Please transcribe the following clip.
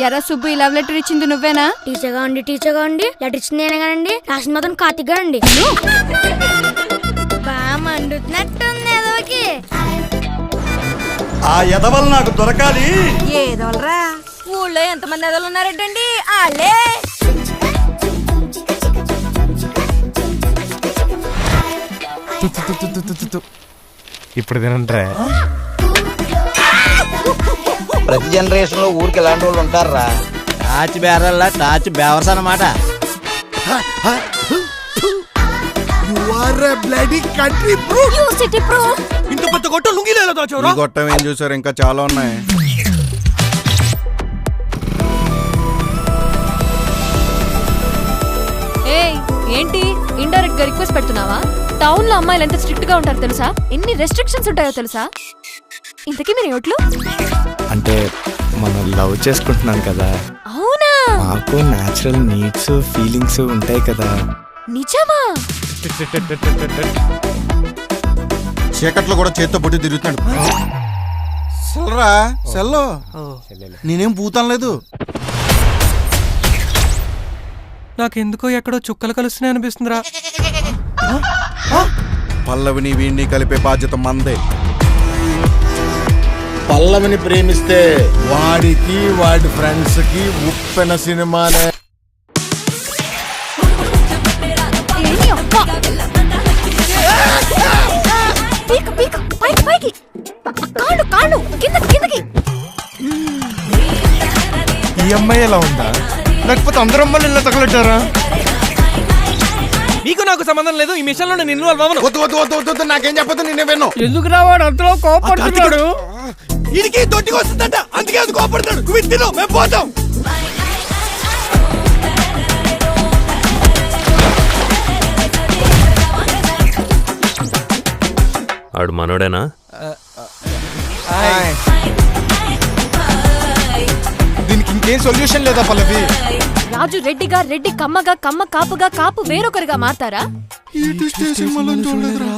ఎరా సుబ్బు ఈ love letter ఇచ్చింది నువ్వేనా? టీచర్ గా ఉండి లెటర్ ఇచ్చింది నేనే కానండి, రాసిన మాత్రం కార్తీక్ గారండి. బాగా మండుతున్నట్టుంది ఏదోకి. ఆ ఎదవలు నాకు దొరకాలి. ఏదోలరా ఊళ్ళో ఎంతమంది ఎదవలు ఉన్నారంటండి ఆళ్ళే. ఇప్పుడు తినండి. ప్రతి జనరేషన్ లో ఊరికి ఎలాంటి వాళ్ళు ఉంటారా? టాచ్ బేరల్లా టాచ్ బేవర్స్ అన్నమాట. ఇంత పెద్ద గొట్ట లుంగిలేలో దాచావురా? గొట్టం ఏం చూసారు, ఇంకా చాలా ఉన్నాయి. ఏంటి ఇండైరెక్ట్ గా రిక్వెస్ట్ పెడుతున్నావా? టౌన్ లో అమ్మాయిలు ఎంత స్ట్రిక్ట్ గా ఉంటారు తెలుసా? ఎన్ని రెస్ట్రిక్షన్స్ ఉంటాయో తెలుసా? ఇంతకీ మీరు ఎట్లు అంటే మనం లవ్ చేసుకుంటున్నాం కదా, అవునా? మాకు న్యాచురల్ నీడ్స్ ఫీలింగ్స్ ఉంటాయి కదా. నిజమా? చీకట్లో కూడా చేత్తో పొట్టి తిరుగుతున్నాడు. సెల్రా సెల్లో, నేనేం పూతాను లేదు. నాకెందుకో ఎక్కడో చుక్కలు కలుస్తున్నాయి అనిపిస్తుందిరా. పల్లవిని వీడిని కలిపే బాధ్యత మందే. పల్లవిని ప్రేమిస్తే వాడికి వాడి ఫ్రెండ్స్ కి ఉప్పెన సినిమానే. ఈ అమ్మాయి ఎలా ఉందా, లేకపోతే అందరు అమ్మాయిలు ఇలా తగలెట్టారా? నీకు నాకు సంబంధం లేదు, ఈ మిషన్ లో నేను ఇన్వాల్వ్ అవ్వను. వద్దు వద్దు వద్దు వద్దు, నాకేం చెప్పదు, నేనే విన్ను. ఎందుకు రావాడు అంతలో కోపడుతున్నాడు? ఇడికి తొట్టికి వస్తుందంట, అందుకే అది కోపడతాడు. నువ్వు తిను, మేము పోతాం. ఆడు మనోడేనా? దీనికి ఇంకేం సొల్యూషన్ లేదా పల్లవి? రాజు రెడ్డిగా, రెడ్డి కమ్మగా, కమ్మ కాపుగా, కాపు వేరొకరిగా మారతారా? ఈ ట్విస్ట్ సినిమాలో చూడలేదురా.